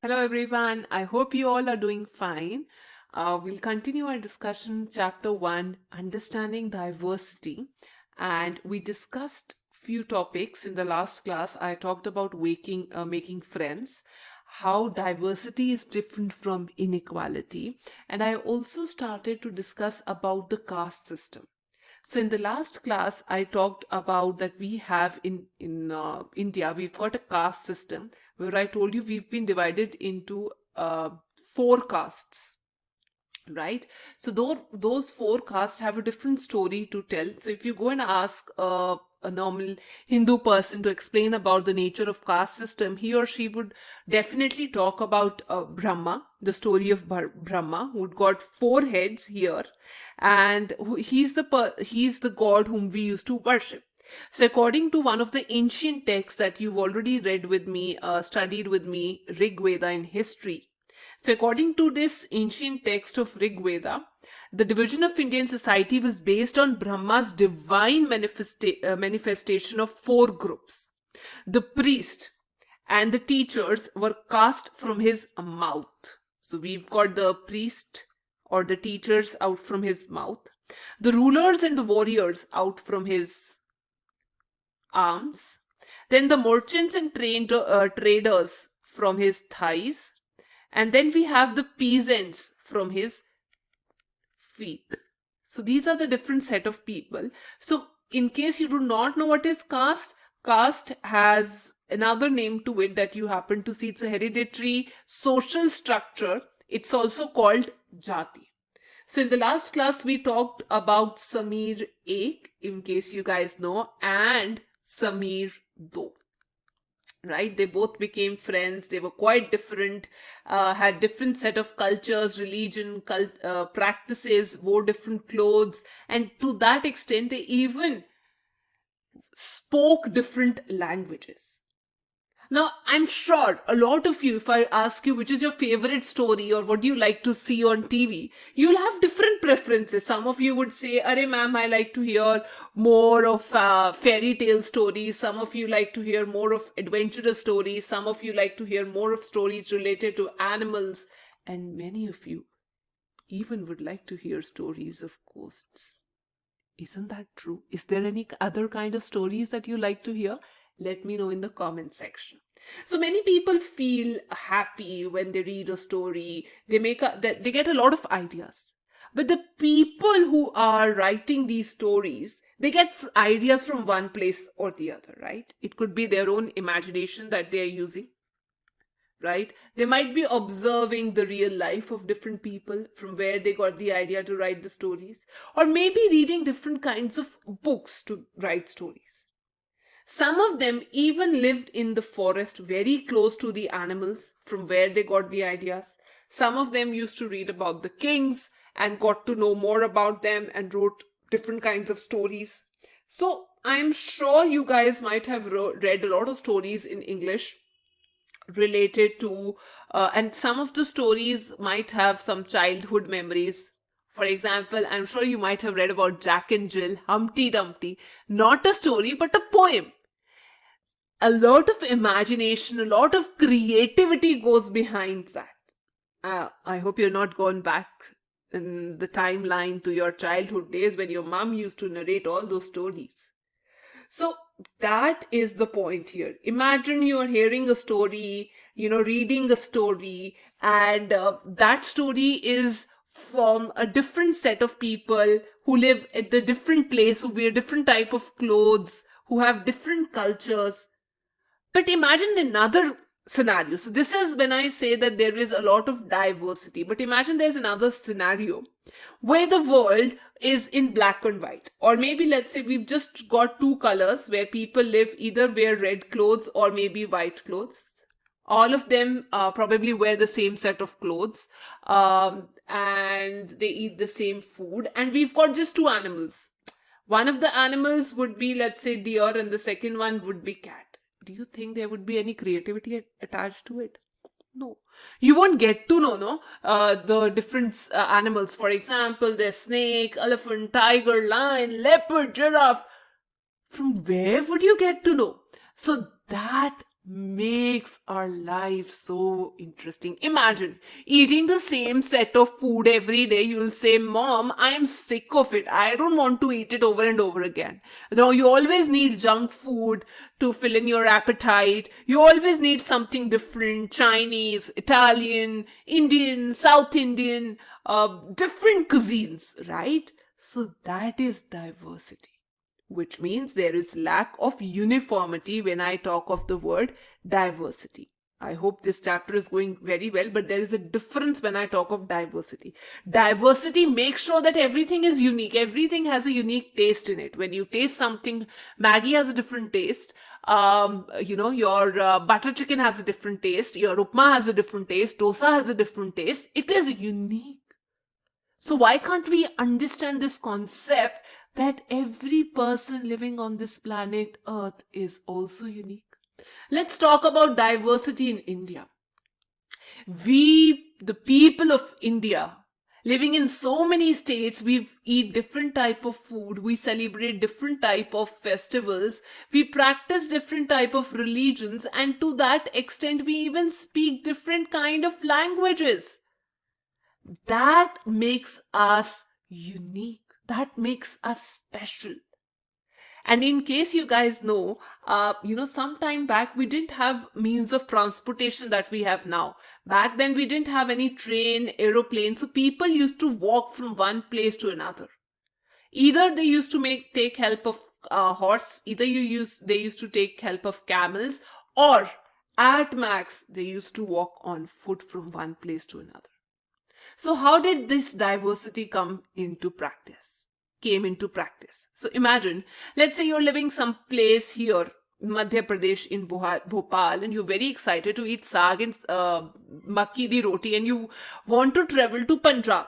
Hello everyone, I hope you all are doing fine. We'll continue our discussion, Chapter 1, Understanding Diversity. And we discussed few topics in the last class. I talked about making friends, how diversity is different from inequality. And I also started to discuss about the caste system. So in the last class, I talked about that we have in India, we've got a caste system where I told you we've been divided into four castes, right? So those four castes have a different story to tell. So if you go and ask a normal Hindu person to explain about the nature of caste system, he or she would definitely talk about Brahma, the story of Brahma, who got four heads here, and he's the god whom we used to worship. So, according to one of the ancient texts that you've already read with me, studied with me, Rig Veda in history. So, according to this ancient text of Rig Veda, the division of Indian society was based on Brahma's divine manifestation of four groups. The priest and the teachers were cast from his mouth. So, we've got the priest or the teachers out from his mouth, the rulers and the warriors out from his arms, then the merchants and traders from his thighs, and then we have the peasants from his feet. So these are the different set of people. So in case you do not know what is caste, caste has another name to it that you happen to see. It's a hereditary social structure. It's also called jati. So in the last class, we talked about Samir 1, in case you guys know, and Samir 2. Right? They both became friends. They were quite different, had different set of cultures, religion, practices, wore different clothes. And to that extent, they even spoke different languages. Now, I'm sure a lot of you, if I ask you which is your favorite story or what do you like to see on TV, you'll have different preferences. Some of you would say, Arey ma'am, I like to hear more of fairy tale stories. Some of you like to hear more of adventurous stories. Some of you like to hear more of stories related to animals. And many of you even would like to hear stories of ghosts. Isn't that true? Is there any other kind of stories that you like to hear? Let me know in the comment section. So many people feel happy when they read a story. They get a lot of ideas. But the people who are writing these stories, they get ideas from one place or the other, right? It could be their own imagination that they are using, right? They might be observing the real life of different people from where they got the idea to write the stories, or maybe reading different kinds of books to write stories. Some of them even lived in the forest very close to the animals from where they got the ideas. Some of them used to read about the kings and got to know more about them and wrote different kinds of stories. So I'm sure you guys might have read a lot of stories in English related to, and some of the stories might have some childhood memories. For example, I'm sure you might have read about Jack and Jill, Humpty Dumpty. Not a story, but a poem. A lot of imagination, a lot of creativity goes behind that. I hope you're not gone back in the timeline to your childhood days when your mom used to narrate all those stories. So that is the point here. Imagine you're hearing a story, reading a story, and that story is from a different set of people who live at a different place, who wear different type of clothes, who have different cultures. But imagine another scenario. So this is when I say that there is a lot of diversity. But imagine there's another scenario where the world is in black and white. Or maybe let's say we've just got two colors where people live, either wear red clothes or maybe white clothes. All of them probably wear the same set of clothes, and they eat the same food. And we've got just two animals. One of the animals would be, let's say, deer, and the second one would be cat. Do you think there would be any creativity attached to it? No. You won't get to know, the different animals. For example, there's snake, elephant, tiger, lion, leopard, giraffe. From where would you get to know? So that makes our life so interesting. Imagine eating the same set of food every day. You'll say, Mom, I am sick of it. I don't want to eat it over and over again. No, you always need junk food to fill in your appetite. You always need something different: Chinese, Italian, Indian, South Indian, different cuisines, right? So that is diversity, which means there is lack of uniformity when I talk of the word diversity. I hope this chapter is going very well, but there is a difference when I talk of diversity. Diversity makes sure that everything is unique. Everything has a unique taste in it. When you taste something, Maggie has a different taste. Your butter chicken has a different taste. Your upma has a different taste. Dosa has a different taste. It is unique. So why can't we understand this concept that every person living on this planet Earth is also unique? Let's talk about diversity in India. We, the people of India, living in so many states, we eat different type of food, we celebrate different type of festivals, we practice different type of religions, and to that extent we even speak different kind of languages. That makes us unique. That makes us special. And in case you guys know, some time back we didn't have means of transportation that we have now. Back then we didn't have any train, aeroplane, so people used to walk from one place to another. Either they used to take help of horse, either they used to take help of camels, or at max they used to walk on foot from one place to another. So how did this diversity came into practice? So imagine, let's say you're living some place here, Madhya Pradesh in Bhopal, and you're very excited to eat saag and makki di roti, and you want to travel to Punjab.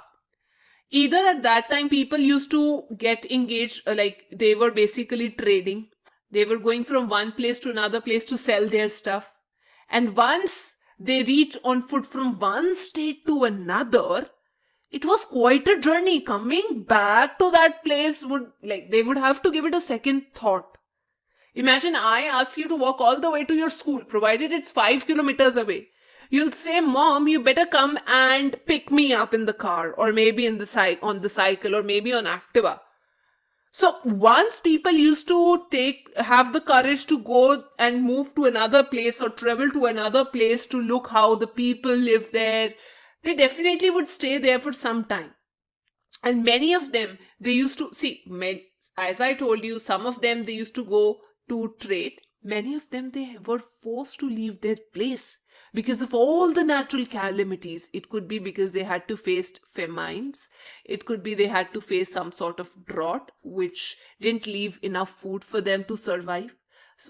Either at that time people used to get engaged, like they were basically trading. They were going from one place to another place to sell their stuff. And once they reach on foot from one state to another, it was quite a journey. Coming back to that place they would have to give it a second thought. Imagine I ask you to walk all the way to your school, provided it's 5 kilometers away. You'll say, Mom, you better come and pick me up in the car, or maybe on the cycle, or maybe on Activa. So once people used to have the courage to go and move to another place or travel to another place to look how the people live there, they definitely would stay there for some time. And many of them, they used to, as I told you, some of them, they used to go to trade. Many of them, they were forced to leave their place because of all the natural calamities. It could be because they had to face famines. It could be they had to face some sort of drought, which didn't leave enough food for them to survive.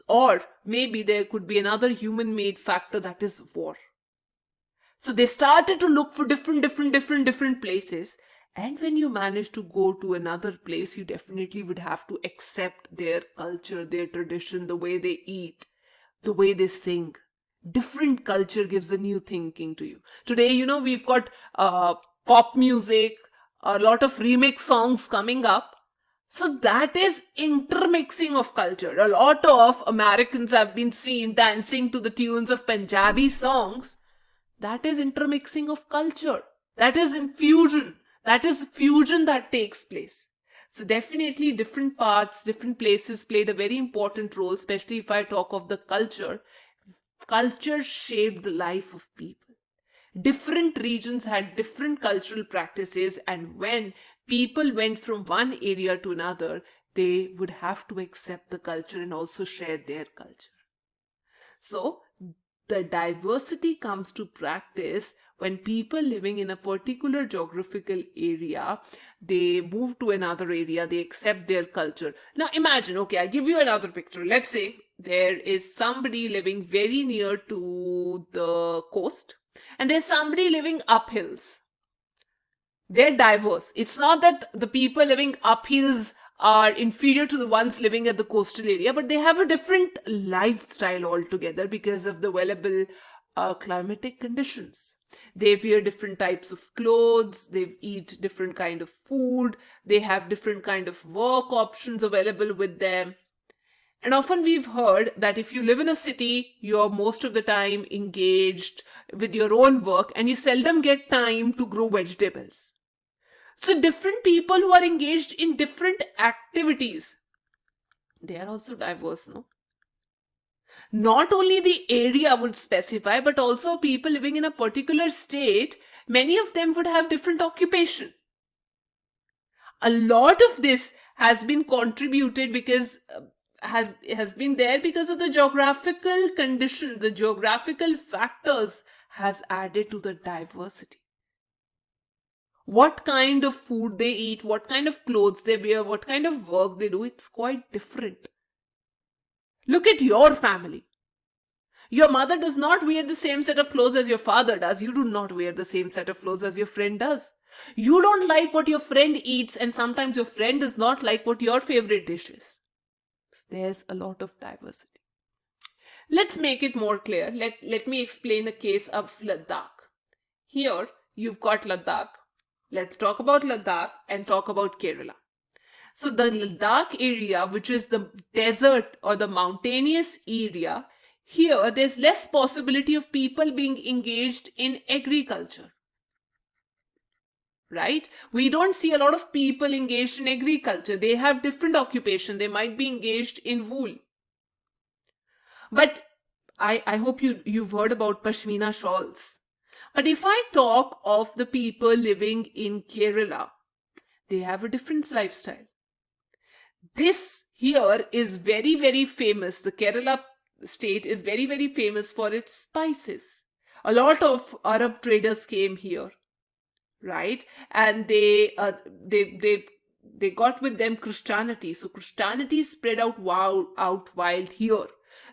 Or maybe there could be another human-made factor, that is war. So they started to look for different places. And when you manage to go to another place, you definitely would have to accept their culture, their tradition, the way they eat, the way they sing. Different culture gives a new thinking to you. Today, we've got pop music, a lot of remix songs coming up. So that is intermixing of culture. A lot of Americans have been seen dancing to the tunes of Punjabi songs. That is intermixing of culture. That is infusion. That is fusion that takes place. So definitely different parts, different places played a very important role, especially if I talk of the culture. Culture shaped the life of people. Different regions had different cultural practices, and when people went from one area to another, they would have to accept the culture and also share their culture. So the diversity comes to practice when people living in a particular geographical area, they move to another area, they accept their culture. Now imagine, okay, I'll give you another picture. Let's say there is somebody living very near to the coast, and there's somebody living up hills. They're diverse. It's not that the people living up hills are inferior to the ones living at the coastal area, but they have a different lifestyle altogether because of the available climatic conditions. They wear different types of clothes, they eat different kind of food, they have different kind of work options available with them. And often we've heard that if you live in a city, you're most of the time engaged with your own work and you seldom get time to grow vegetables. So different people who are engaged in different activities, they are also diverse, no? Not only the area would specify, but also people living in a particular state, many of them would have different occupation. A lot of this has been contributed because has been there because of the geographical condition, the geographical factors has added to the diversity. What kind of food they eat, what kind of clothes they wear, what kind of work they do, it's quite different. Look at your family. Your mother does not wear the same set of clothes as your father does. You do not wear the same set of clothes as your friend does. You don't like what your friend eats, and sometimes your friend does not like what your favorite dish is. There's a lot of diversity. Let's make it more clear. Let me explain the case of Ladakh. Here, you've got Ladakh. Let's talk about Ladakh and talk about Kerala. So the Ladakh area, which is the desert or the mountainous area, here there's less possibility of people being engaged in agriculture. Right? We don't see a lot of people engaged in agriculture. They have different occupation. They might be engaged in wool. But I hope you've heard about Pashmina shawls. But if I talk of the people living in Kerala, they have a different lifestyle. This here is very, very famous. The Kerala state is very, very famous for its spices. A lot of Arab traders came here, right? And they got with them Christianity. So Christianity spread out wild here.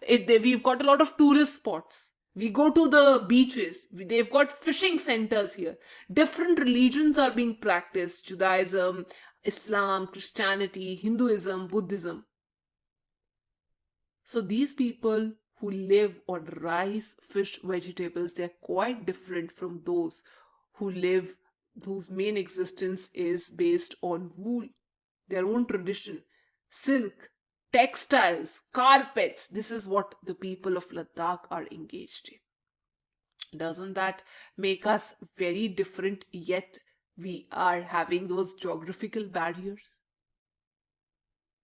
We've got a lot of tourist spots. We go to the beaches. They've got fishing centers here. Different religions are being practiced. Judaism, Islam, Christianity, Hinduism, Buddhism. So these people who live on rice, fish, vegetables, they're quite different from those whose main existence is based on wool, their own tradition, silk, textiles, carpets. This is what the people of Ladakh are engaged in. Doesn't that make us very different, yet we are having those geographical barriers?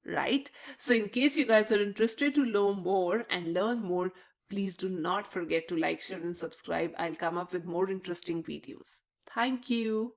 Right? So in case you guys are interested to learn more, please do not forget to like, share and subscribe. I'll come up with more interesting videos. Thank you.